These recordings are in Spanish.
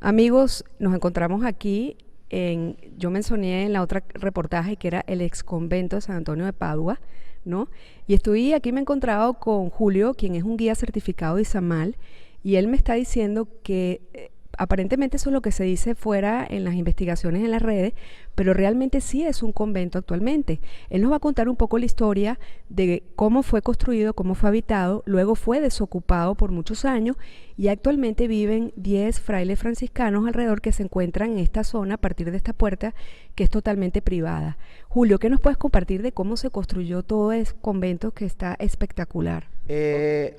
Amigos, nos encontramos aquí yo mencioné en la otra reportaje que era el ex convento de San Antonio de Padua, ¿no? Y estoy aquí, me he encontrado con Julio, quien es un guía certificado de Izamal, y él me está diciendo que aparentemente eso es lo que se dice fuera en las investigaciones en las redes, pero realmente sí es un convento actualmente. Él nos va a contar un poco la historia de cómo fue construido, cómo fue habitado, luego fue desocupado por muchos años y actualmente viven 10 frailes franciscanos alrededor que se encuentran en esta zona a partir de esta puerta que es totalmente privada. Julio, ¿qué nos puedes compartir de cómo se construyó todo ese convento que está espectacular?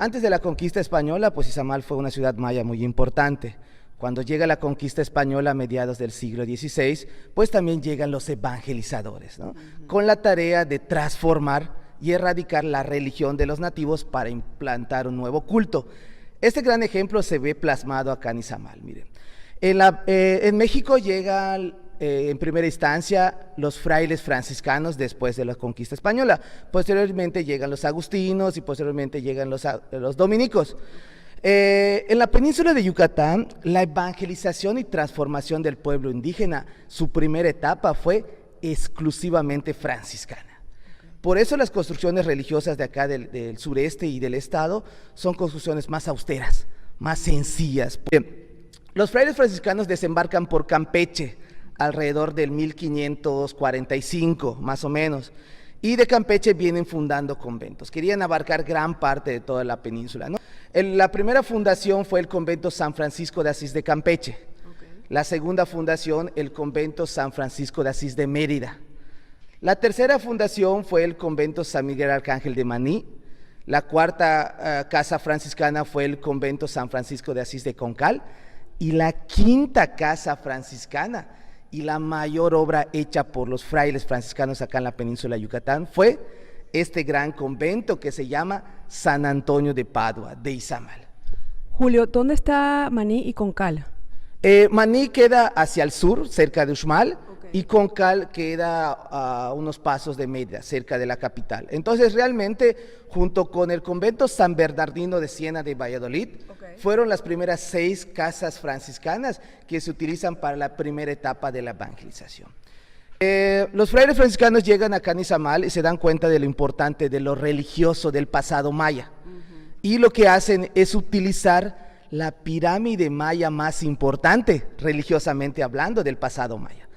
Antes de la conquista española, pues Izamal fue una ciudad maya muy importante. Cuando llega la conquista española a mediados del siglo XVI, pues también llegan los evangelizadores, ¿no? Con la tarea de transformar y erradicar la religión de los nativos para implantar un nuevo culto. Este gran ejemplo se ve plasmado acá en Izamal. Miren, en México llegan en primera instancia los frailes franciscanos después de la conquista española. Posteriormente llegan los agustinos y posteriormente llegan los dominicos. En la península de Yucatán, la evangelización y transformación del pueblo indígena, su primera etapa fue exclusivamente franciscana. Por eso las construcciones religiosas de acá del sureste y del estado son construcciones más austeras, más sencillas. Los frailes franciscanos desembarcan por Campeche alrededor del 1545, más o menos. Y de Campeche vienen fundando conventos. Querían abarcar gran parte de toda la península, ¿no? La primera fundación fue el convento San Francisco de Asís de Campeche. Okay. La segunda fundación, el convento San Francisco de Asís de Mérida. La tercera fundación fue el convento San Miguel Arcángel de Maní. La cuarta casa franciscana fue el convento San Francisco de Asís de Concal. Y la quinta casa franciscana y la mayor obra hecha por los frailes franciscanos acá en la península de Yucatán fue este gran convento que se llama San Antonio de Padua, de Izamal. Julio, ¿dónde está Maní y Concal? Maní queda hacia el sur, cerca de Uxmal, okay. Y Concal queda a unos pasos de Mérida, cerca de la capital. Entonces, realmente, junto con el convento San Bernardino de Siena de Valladolid, okay, fueron las primeras 6 casas franciscanas que se utilizan para la primera etapa de la evangelización. Los frailes franciscanos llegan acá en Izamal y se dan cuenta de lo importante de lo religioso del pasado maya. Y lo que hacen es utilizar la pirámide maya más importante, religiosamente hablando, del pasado maya.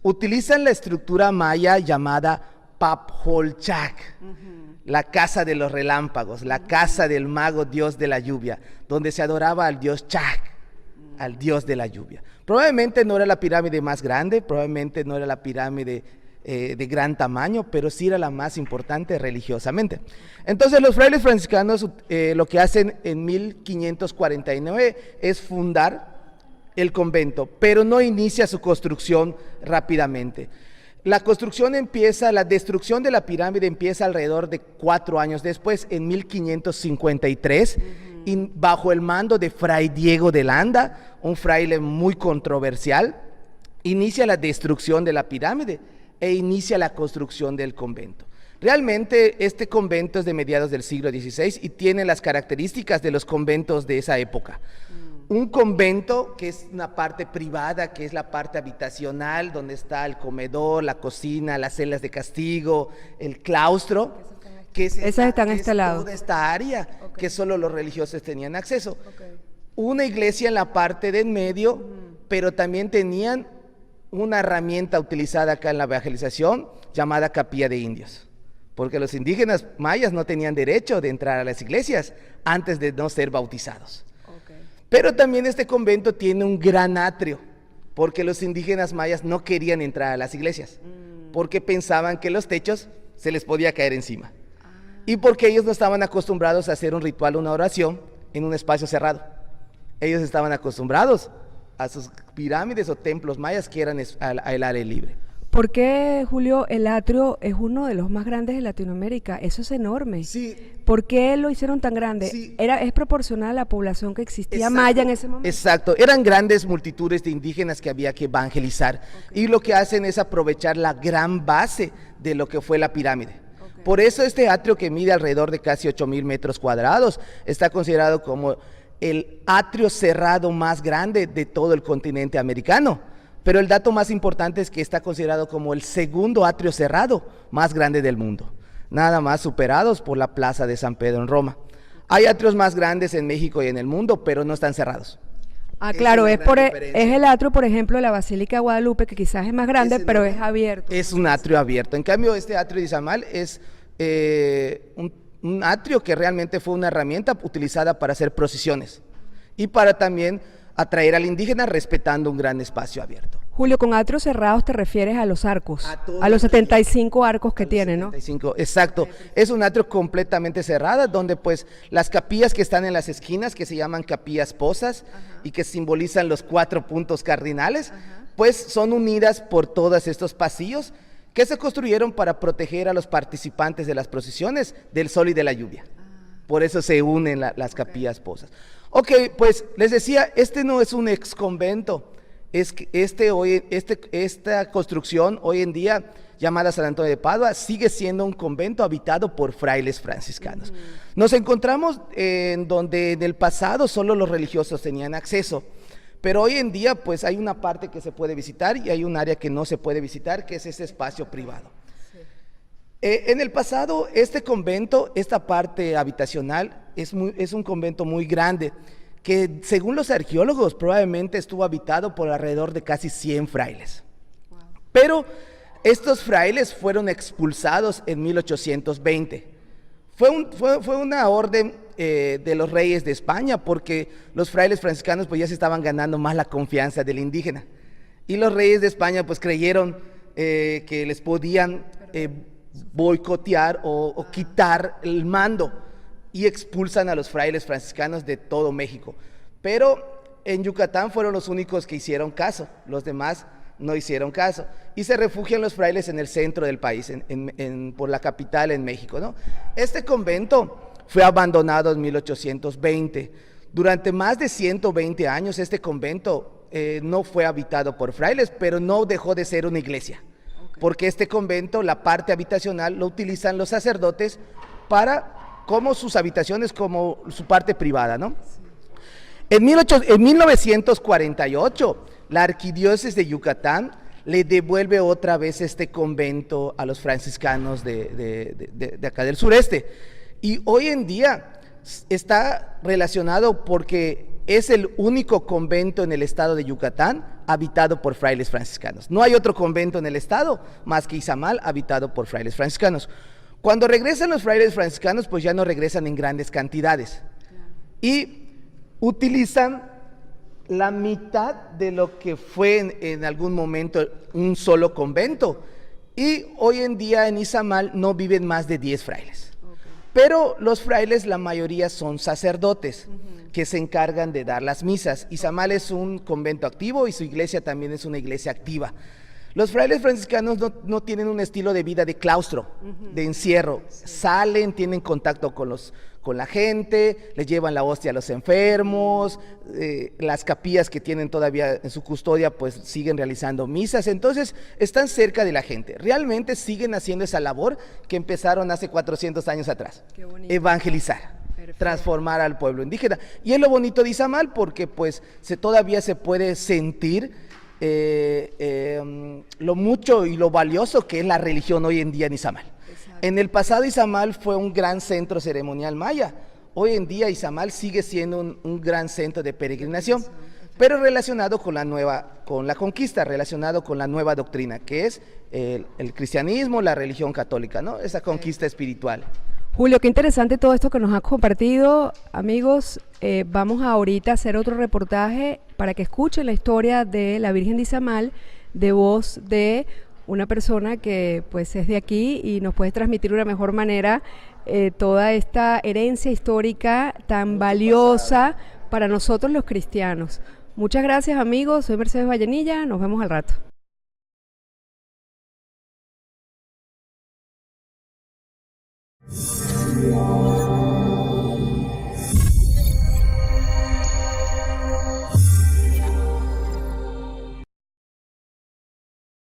Utilizan la estructura maya llamada Papholchac, la casa de los relámpagos, la casa del mago dios de la lluvia, donde se adoraba al dios Chac, al dios de la lluvia. Probablemente no era la pirámide más grande, probablemente no era la pirámide de gran tamaño, pero sí era la más importante religiosamente. Entonces los frailes franciscanos lo que hacen en 1549 es fundar el convento, pero no inicia su construcción rápidamente. La construcción empieza, la destrucción de la pirámide empieza alrededor de 4 años después, en 1553, y bajo el mando de Fray Diego de Landa, un fraile muy controversial, inicia la destrucción de la pirámide e inicia la construcción del convento. Realmente este convento es de mediados del siglo XVI y tiene las características de los conventos de esa época. Un convento que es una parte privada, que es la parte habitacional, donde está el comedor, la cocina, las celdas de castigo, el claustro, que es toda esta área, okay, que solo los religiosos tenían acceso. Okay. Una iglesia en la parte de en medio, pero también tenían una herramienta utilizada acá en la evangelización llamada capilla de indios, porque los indígenas mayas no tenían derecho de entrar a las iglesias antes de no ser bautizados. Pero también este convento tiene un gran atrio, porque los indígenas mayas no querían entrar a las iglesias, porque pensaban que los techos se les podía caer encima. Y porque ellos no estaban acostumbrados a hacer un ritual, una oración, en un espacio cerrado. Ellos estaban acostumbrados a sus pirámides o templos mayas que eran al aire libre. ¿Por qué, Julio, el atrio es uno de los más grandes de Latinoamérica? Eso es enorme. Sí. ¿Por qué lo hicieron tan grande? Sí. ¿Es proporcional a la población que existía, exacto, maya en ese momento? Exacto, eran grandes multitudes de indígenas que había que evangelizar. Okay. Y lo que hacen es aprovechar la gran base de lo que fue la pirámide. Okay. Por eso este atrio, que mide alrededor de casi 8,000 metros cuadrados, está considerado como el atrio cerrado más grande de todo el continente americano. Pero el dato más importante es que está considerado como el segundo atrio cerrado más grande del mundo, nada más superados por la Plaza de San Pedro en Roma. Hay atrios más grandes en México y en el mundo, pero no están cerrados. Ah, claro, es el atrio, por ejemplo, de la Basílica de Guadalupe, que quizás es más grande, pero es abierto. Es un atrio abierto. En cambio, este atrio de Izamal es un atrio que realmente fue una herramienta utilizada para hacer procesiones y para también atraer al indígena respetando un gran espacio abierto. Julio, con atrios cerrados te refieres a los arcos, a los 75 arcos que tiene, ¿no? 75, exacto. Es un atrio completamente cerrado, donde pues las capillas que están en las esquinas, que se llaman capillas posas, y que simbolizan los 4 puntos cardinales, pues son unidas por todos estos pasillos que se construyeron para proteger a los participantes de las procesiones del sol y de la lluvia. Por eso se unen las capillas posas. Ok, pues les decía, este no es un ex convento. Es que esta construcción hoy en día, llamada San Antonio de Padua, sigue siendo un convento habitado por frailes franciscanos. Nos encontramos en donde en el pasado solo los religiosos tenían acceso, pero hoy en día pues hay una parte que se puede visitar y hay un área que no se puede visitar, que es ese espacio privado. En el pasado, este convento, esta parte habitacional, es un convento muy grande, que según los arqueólogos probablemente estuvo habitado por alrededor de casi 100 frailes. Wow. Pero estos frailes fueron expulsados en 1820. Fue una orden de los reyes de España, porque los frailes franciscanos pues ya se estaban ganando más la confianza del indígena. Y los reyes de España pues creyeron que les podían boicotear o quitar el mando, y expulsan a los frailes franciscanos de todo México. Pero en Yucatán fueron los únicos que hicieron caso, los demás no hicieron caso, y se refugian los frailes en el centro del país, por la capital en México, ¿no? Este convento fue abandonado en 1820. Durante más de 120 años este convento no fue habitado por frailes, pero no dejó de ser una iglesia, porque este convento, la parte habitacional, lo utilizan los sacerdotes como sus habitaciones, como su parte privada, ¿no? En 1948, la arquidiócesis de Yucatán le devuelve otra vez este convento a los franciscanos de acá del sureste. Y hoy en día está relacionado porque es el único convento en el estado de Yucatán habitado por frailes franciscanos. No hay otro convento en el estado más que Izamal habitado por frailes franciscanos. Cuando regresan los frailes franciscanos, pues ya no regresan en grandes cantidades y utilizan la mitad de lo que fue en algún momento un solo convento, y hoy en día en Izamal no viven más de 10 frailes. Pero los frailes, la mayoría son sacerdotes que se encargan de dar las misas. Izamal es un convento activo y su iglesia también es una iglesia activa. Los frailes franciscanos no tienen un estilo de vida de claustro, de encierro. Salen, tienen contacto con la gente, les llevan la hostia a los enfermos, las capillas que tienen todavía en su custodia pues siguen realizando misas, entonces están cerca de la gente. Realmente siguen haciendo esa labor que empezaron hace 400 años atrás, evangelizar. Perfecto. Transformar al pueblo indígena. Y es lo bonito de Izamal, porque pues todavía se puede sentir lo mucho y lo valioso que es la religión hoy en día en Izamal. Exacto. En el pasado Izamal fue un gran centro ceremonial maya. Hoy en día Izamal sigue siendo un gran centro de peregrinación, pero relacionado con la conquista, relacionado con la nueva doctrina, que es el cristianismo, la religión católica, ¿no? Esa conquista espiritual. Julio, qué interesante todo esto que nos has compartido. Amigos, vamos ahorita a hacer otro reportaje para que escuchen la historia de la Virgen de Izamal, de voz de una persona que pues es de aquí y nos puede transmitir de una mejor manera toda esta herencia histórica tan valiosa para nosotros los cristianos. Muchas gracias, amigos. Soy Mercedes Vallenilla. Nos vemos al rato. Yeah.